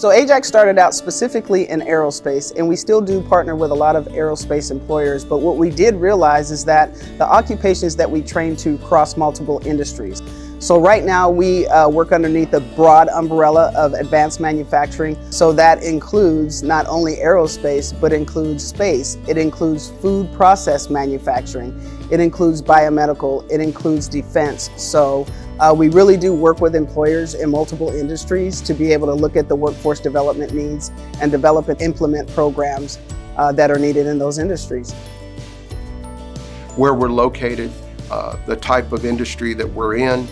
So AJAC started out specifically in aerospace, and we still do partner with a lot of aerospace employers, but what we did realize is that the occupations that we train to cross multiple industries. So right now we work underneath a broad umbrella of advanced manufacturing. So that includes not only aerospace, but includes space. It includes food process manufacturing. It includes biomedical. It includes defense. So we really do work with employers in multiple industries to be able to look at the workforce development needs and develop and implement programs that are needed in those industries. Where we're located, the type of industry that we're in,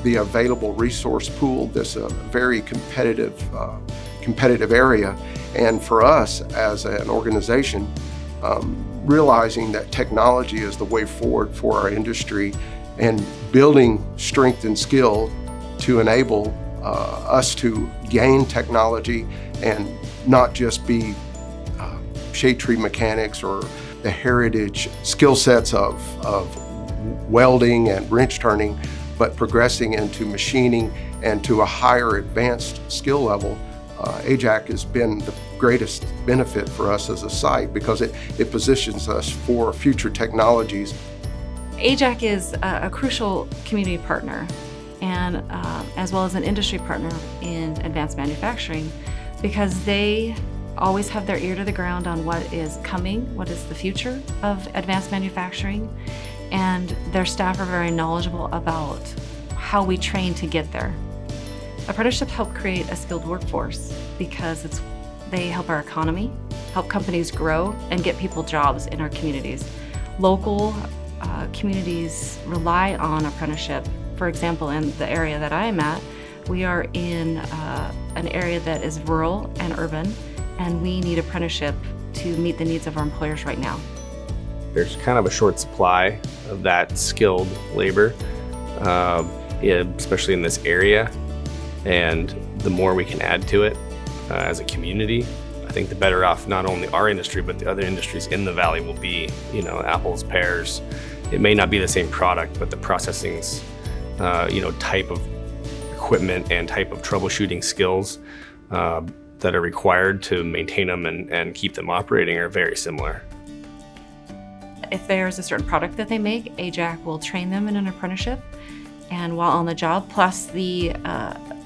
the available resource pool. This is a very competitive area, and for us as an organization, realizing that technology is the way forward for our industry and building strength and skill to enable us to gain technology and not just be shade tree mechanics or the heritage skill sets of welding and wrench turning, but progressing into machining and to a higher advanced skill level. AJAC has been the greatest benefit for us as a site because it positions us for future technologies. AJAC is a crucial community partner and as well as an industry partner in advanced manufacturing, because they always have their ear to the ground on what is coming, what is the future of advanced manufacturing, and their staff are very knowledgeable about how we train to get there. Apprenticeships help create a skilled workforce because they help our economy, help companies grow, and get people jobs in our communities. Local communities rely on apprenticeship. For example, in the area that I am at, we are in an area that is rural and urban, and we need apprenticeship to meet the needs of our employers right now. There's kind of a short supply of that skilled labor, especially in this area, and the more we can add to it as a community, I think the better off not only our industry, but the other industries in the valley will be. You know, apples, pears. It may not be the same product, but the processing's, type of equipment and type of troubleshooting skills that are required to maintain them and keep them operating are very similar. If there's a certain product that they make, AJAC will train them in an apprenticeship, and while on the job, plus the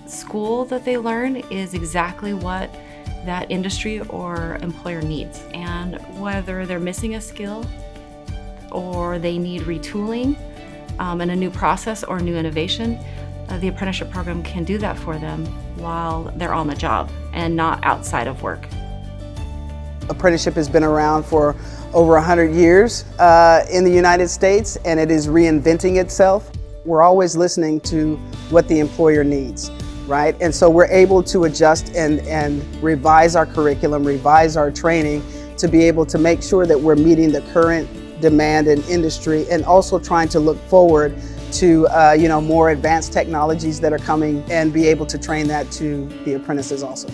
school that they learn is exactly what that industry or employer needs. And whether they're missing a skill or they need retooling and a new process or new innovation, the apprenticeship program can do that for them while they're on the job and not outside of work. Apprenticeship has been around for over 100 years in the United States, and it is reinventing itself. We're always listening to what the employer needs, right? And so we're able to adjust and revise our curriculum, revise our training to be able to make sure that we're meeting the current demand in industry, and also trying to look forward to more advanced technologies that are coming and be able to train that to the apprentices also.